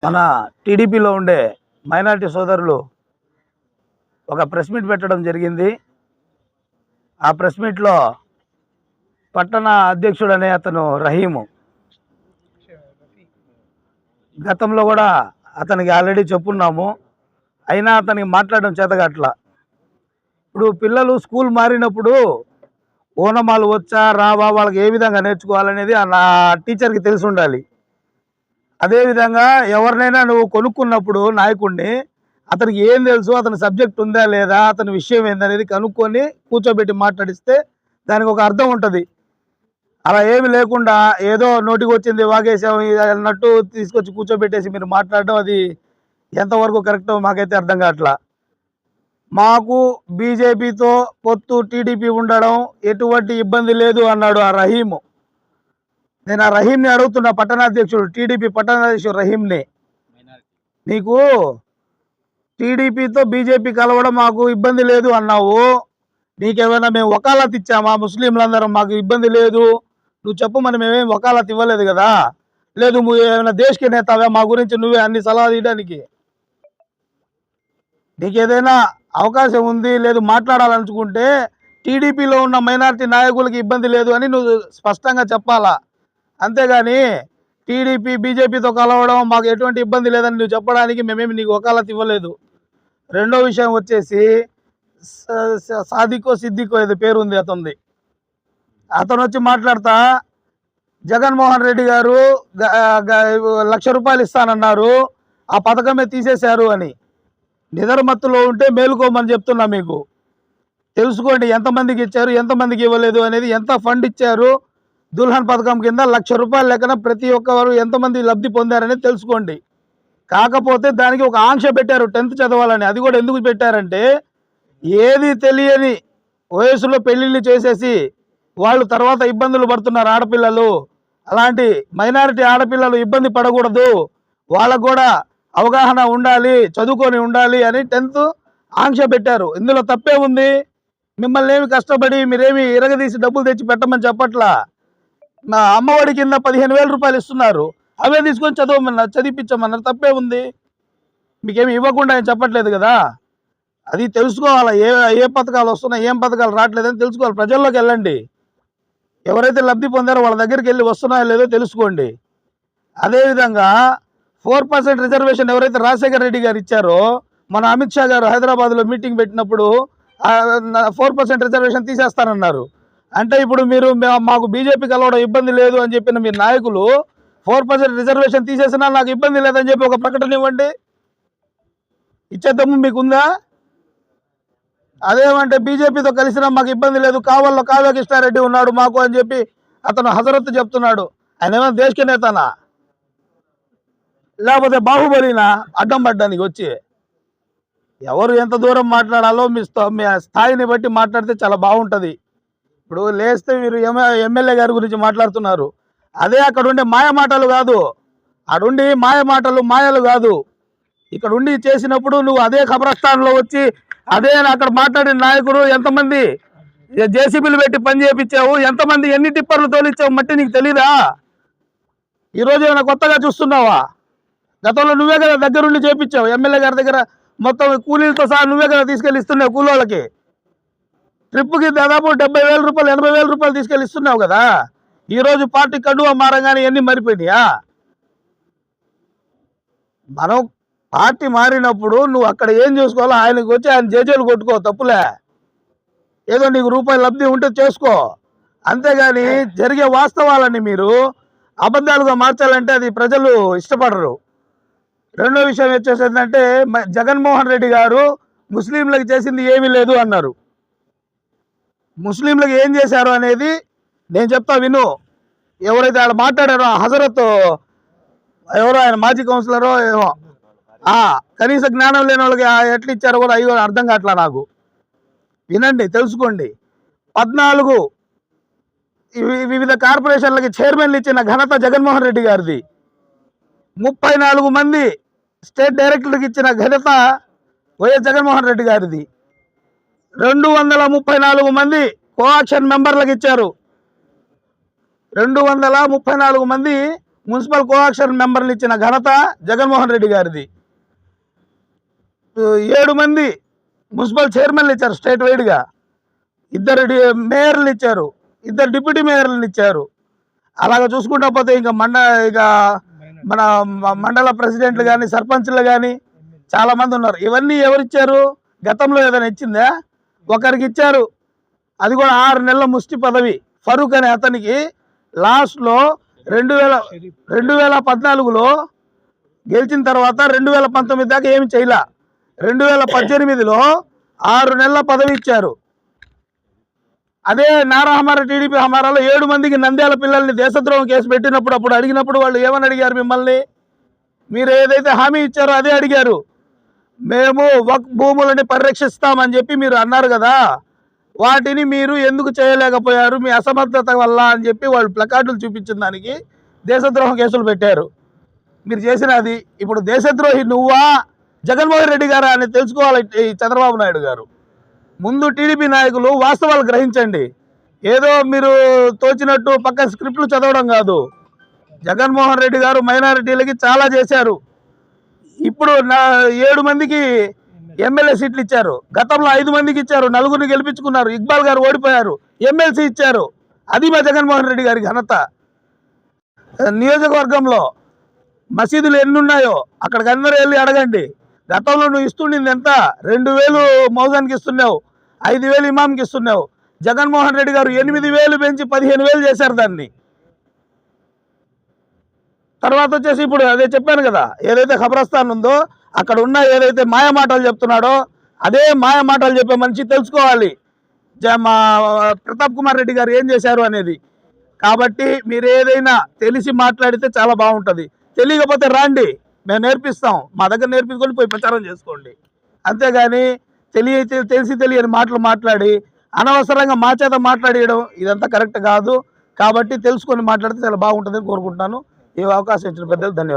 మన టీడీపీలో ఉండే మైనారిటీ సోదరులు ఒక ప్రెస్ మీట్ పెట్టడం జరిగింది. ఆ ప్రెస్ మీట్లో పట్టణ అధ్యక్షుడు అనే అతను రహీము గతంలో కూడా అతనికి ఆల్రెడీ చెప్పున్నాము, అయినా అతనికి మాట్లాడడం చేతగట్లా. ఇప్పుడు పిల్లలు స్కూల్ మారినప్పుడు ఓనమాలు వచ్చా రావా వాళ్ళకి ఏ విధంగా నేర్చుకోవాలనేది నా టీచర్కి తెలిసి ఉండాలి. అదేవిధంగా ఎవరినైనా నువ్వు కొనుక్కున్నప్పుడు నాయకుడిని అతనికి ఏం తెలుసు, అతని సబ్జెక్ట్ ఉందా లేదా, అతని విషయం ఏందనేది కనుక్కొని కూర్చోబెట్టి మాట్లాడిస్తే దానికి ఒక అర్థం ఉంటుంది. అలా ఏమి లేకుండా ఏదో నోటికి వచ్చింది వాగేసాం అన్నట్టు తీసుకొచ్చి కూర్చోబెట్టేసి మీరు మాట్లాడడం అది ఎంతవరకు కరెక్టో మాకైతే అర్థం కావట్లా. మాకు బీజేపీతో పొత్తు టీడీపీ ఉండడం ఎటువంటి ఇబ్బంది లేదు అన్నాడు ఆ రహీము. నేను ఆ రహీంని అడుగుతున్నా, పట్టణాధ్యక్షుడు టీడీపీ పట్టణాధ్యక్షుడు రహీంని, నీకు టీడీపీతో బీజేపీ కలవడం మాకు ఇబ్బంది లేదు అన్నావు, నీకేమైనా మేము వకాలత్ ఇచ్చామా? ముస్లింలందరం మాకు ఇబ్బంది లేదు నువ్వు చెప్పమని మేమేం వకాలత్ ఇవ్వలేదు కదా. లేదు నువ్వు ఏమైనా దేశకి నేతావా మా గురించి నువ్వే అన్ని సలహాలు ఇవ్వడానికి? నీకేదైనా అవకాశం ఉంది లేదు మాట్లాడాలనుకుంటే టీడీపీలో ఉన్న మైనారిటీ నాయకులకి ఇబ్బంది లేదు అని నువ్వు స్పష్టంగా చెప్పాలా. అంతేగాని టీడీపీ బీజేపీతో కలవడం మాకు ఎటువంటి ఇబ్బంది లేదని నువ్వు చెప్పడానికి మేమేమి నీకు వకాలత్ ఇవ్వలేదు. రెండో విషయం వచ్చేసి సాదికో సిద్దికో ఏదో పేరు ఉంది అతనిది, అతను వచ్చి మాట్లాడతా జగన్మోహన్ రెడ్డి గారు 1,00,000 రూపాయలు ఇస్తానన్నారు, ఆ పథకమే తీసేశారు అని. నిద్రమత్తులో ఉంటే మేలుకోమని చెప్తున్నా, మీకు తెలుసుకోండి ఎంతమందికి ఇచ్చారు ఎంతమందికి ఇవ్వలేదు అనేది, ఎంత ఫండ్ ఇచ్చారు. దుల్హన్ పథకం కింద 1,00,000 రూపాయల లెక్కన ప్రతి ఒక్కరు ఎంతమంది లబ్ధి పొందారనేది తెలుసుకోండి. కాకపోతే దానికి ఒక ఆంక్ష పెట్టారు 10th చదవాలని. అది కూడా ఎందుకు పెట్టారంటే ఏది తెలియని వయసులో పెళ్ళిళ్ళు చేసేసి వాళ్ళు తర్వాత ఇబ్బందులు పడుతున్నారు ఆడపిల్లలు, అలాంటి మైనారిటీ ఆడపిల్లలు ఇబ్బంది పడకూడదు, వాళ్ళకు కూడా అవగాహన ఉండాలి, చదువుకొని ఉండాలి అని 10th ఆంక్ష పెట్టారు. ఇందులో తప్పే ఉంది? మిమ్మల్ని ఏమి కష్టపడి మీరేమి ఇరగదీసి డబ్బులు తెచ్చి పెట్టమని చెప్పట్లా. నా అమ్మఒడి కింద 15,000 రూపాయలు ఇస్తున్నారు, అవే తీసుకొని చదివిపించమన్నారు, తప్పే ఉంది? మీకేమి ఇవ్వకుండా ఏం చెప్పట్లేదు కదా. అది తెలుసుకోవాలి, ఏ పథకాలు వస్తున్నాయి ఏం పథకాలు రావట్లేదని తెలుసుకోవాలి. ప్రజల్లోకి వెళ్ళండి, ఎవరైతే లబ్ధి పొందారో వాళ్ళ దగ్గరికి వెళ్ళి వస్తున్నాయో లేదో తెలుసుకోండి. అదేవిధంగా 4% రిజర్వేషన్ ఎవరైతే రాజశేఖర రెడ్డి గారు ఇచ్చారో, మన అమిత్ షా గారు హైదరాబాద్లో మీటింగ్ పెట్టినప్పుడు 4% రిజర్వేషన్ తీసేస్తానన్నారు. అంటే ఇప్పుడు మీరు మాకు బీజేపీ కలవడం ఇబ్బంది లేదు అని చెప్పిన మీ నాయకులు 4% రిజర్వేషన్ తీసేసినా నాకు ఇబ్బంది లేదని చెప్పి ఒక ప్రకటన ఇవ్వండి, ఇచ్చేద్దాము మీకుందా? అదేమంటే బీజేపీతో కలిసినా మాకు ఇబ్బంది లేదు, కావల్లో కావ్య కృష్ణారెడ్డి ఉన్నాడు మాకు అని చెప్పి అతను హజరత్ చెప్తున్నాడు. ఆయన ఏమైనా దేశక నేతనా లేకపోతే బాహుబలినా అడ్డం పడ్డానికి వచ్చి? ఎవరు ఎంత దూరం మాట్లాడాలో మీ స్థాయిని బట్టి మాట్లాడితే చాలా బాగుంటుంది. ఇప్పుడు లేస్తే మీరు ఎమ్మెల్యే గారి గురించి మాట్లాడుతున్నారు, అదే అక్కడ ఉండే మాయ మాటలు కాదు, అడుండి మాయలు కాదు, ఇక్కడ ఉండి చేసినప్పుడు నువ్వు అదే ఖబరస్థాన్లో వచ్చి అదే అక్కడ మాట్లాడిన నాయకుడు ఎంతమంది జేసీబీలు పెట్టి పని చేయించావు, ఎంతమంది ఎన్ని టిప్పర్లు తోలిచ్చావు మట్టి నీకు తెలీదా? ఈరోజు ఏమైనా కొత్తగా చూస్తున్నావా? గతంలో నువ్వే కదా దగ్గరుండి చేయించావు, ఎమ్మెల్యే గారి దగ్గర మొత్తం కూలీలతో సహా నువ్వే కదా తీసుకెళ్ళి ఇస్తున్నావు కూలోళ్ళకి. ట్రిప్కి దాదాపు 70,000 రూపాయలు 80,000 రూపాయలు తీసుకెళ్ళి ఇస్తున్నావు కదా. ఈరోజు పార్టీ కండువా మారంగానే ఎన్ని మారిపోయినాయా? మనం పార్టీ మారినప్పుడు నువ్వు అక్కడ ఏం చూసుకోవాలో ఆయనకు వచ్చి ఆయన జేజేలు కొట్టుకో, తప్పులే. ఏదో నీకు రూపాయలు లబ్ధి ఉంటే చేసుకో, అంతేగాని జరిగే వాస్తవాలని మీరు అబద్ధాలుగా మార్చాలంటే అది ప్రజలు ఇష్టపడరు. రెండో విషయం వచ్చేసిందంటే జగన్మోహన్ రెడ్డి గారు ముస్లింలకు చేసింది ఏమీ లేదు అన్నారు. ముస్లింలకు ఏం చేశారు అనేది నేను చెప్తా విను. ఎవరైతే ఆయన మాట్లాడారో హజరత్ ఎవరో ఆయన మాజీ కౌన్సిలరో ఏమో, కనీస జ్ఞానం లేని వాళ్ళకి ఎట్లా ఇచ్చారో కూడా అయ్యో అర్థం కావట్లా నాకు. వినండి, తెలుసుకోండి. 14 వివిధ కార్పొరేషన్లకి చైర్మన్లు ఇచ్చిన ఘనత జగన్మోహన్ రెడ్డి గారిది. 34 మంది స్టేట్ డైరెక్టర్కి ఇచ్చిన ఘనత వైఎస్ జగన్మోహన్ రెడ్డి గారిది. 234 మంది కోఆక్షన్ మెంబర్లకు ఇచ్చారు. 234 మంది మున్సిపల్ కోఆప్షన్ మెంబర్లు ఇచ్చిన ఘనత జగన్మోహన్ రెడ్డి గారిది. 7 మంది మున్సిపల్ చైర్మన్లు ఇచ్చారు స్టేట్ వైడ్గా, 2 మేయర్లు ఇచ్చారు, 2 డిప్యూటీ మేయర్లను ఇచ్చారు. అలాగ చూసుకుంటా పోతే ఇంకా మన మండల ప్రెసిడెంట్లు కానీ సర్పంచ్లు కానీ చాలామంది ఉన్నారు. ఇవన్నీ ఎవరిచ్చారు? గతంలో ఏదైనా ఇచ్చిందా? ఒకరికి ఇచ్చారు, అది కూడా 6 నెలల ముష్టి పదవి. ఫరూక్ అనే అతనికి లాస్ట్లో 2014లో గెలిచిన తర్వాత 2019 దాకా ఏమి చేయలే. 2018లో 6 నెలల పదవి ఇచ్చారు. అదే నారా హమారా టీడీపీ హమారాలో 7 మందికి నంద్యాల పిల్లల్ని దేశద్రోహం కేసు పెట్టినప్పుడు అప్పుడు అడిగినప్పుడు వాళ్ళు ఏమని అడిగారు? మిమ్మల్ని మీరు ఏదైతే హామీ ఇచ్చారో అదే అడిగారు. మేము వక్ఫ్ భూములని పరిరక్షిస్తామని చెప్పి మీరు అన్నారు కదా, వాటిని మీరు ఎందుకు చేయలేకపోయారు మీ అసమర్థత వల్ల అని చెప్పి వాళ్ళు ప్లకార్డులు చూపించిన దానికి దేశద్రోహం కేసులు పెట్టారు. మీరు చేసినది ఇప్పుడు దేశద్రోహి నువ్వా జగన్మోహన్ రెడ్డి గారా అని తెలుసుకోవాలి ఈ చంద్రబాబు నాయుడు గారు. ముందు టీడీపీ నాయకులు వాస్తవాలు గ్రహించండి. ఏదో మీరు తోచినట్టు పక్క స్క్రిప్ట్లు చదవడం కాదు. జగన్మోహన్ రెడ్డి గారు మైనారిటీలకి చాలా చేశారు. ఇప్పుడు 7 మందికి ఎమ్మెల్యే సీట్లు ఇచ్చారు. గతంలో 5 మందికి ఇచ్చారు, 4 గెలిపించుకున్నారు. ఇక్బాల్ గారు ఓడిపోయారు, ఎమ్మెల్సీ ఇచ్చారు. అది మా జగన్మోహన్ రెడ్డి గారి ఘనత. నియోజకవర్గంలో మసీదులు ఎన్ని ఉన్నాయో అక్కడికి అందరూ వెళ్ళి అడగండి. గతంలో నువ్వు ఇస్తుండింది ఎంత? 2000 మౌజాన్కి ఇస్తున్నావు, 5000 ఇమాంకి ఇస్తున్నావు. జగన్మోహన్ రెడ్డి గారు 8000 పెంచి 15,000 చేశారు దాన్ని. తర్వాత వచ్చేసి ఇప్పుడు అదే చెప్పాను కదా, ఏదైతే ఖబరస్థాన్ ఉందో అక్కడ ఉన్న ఏదైతే మాయ మాటలు చెప్తున్నాడో అదే మాయ మాటలు చెప్పే మనిషి తెలుసుకోవాలి మా ప్రతాప్ కుమార్ రెడ్డి గారు ఏం చేశారు అనేది. కాబట్టి మీరు ఏదైనా తెలిసి మాట్లాడితే చాలా బాగుంటుంది. తెలియకపోతే రాండి, మేము నేర్పిస్తాం. మా దగ్గర నేర్పించుకొని పోయి ప్రచారం చేసుకోండి. అంతేగాని తెలిసి తెలియని మాటలు మాట్లాడి అనవసరంగా మా చేత మాట్లాడేయడం ఇదంతా కరెక్ట్ కాదు. కాబట్టి తెలుసుకొని మాట్లాడితే చాలా బాగుంటుందని కోరుకుంటున్నాను. ఈ అవకాశం ఇచ్చిన పెద్దలు ధన్యవాదాలు.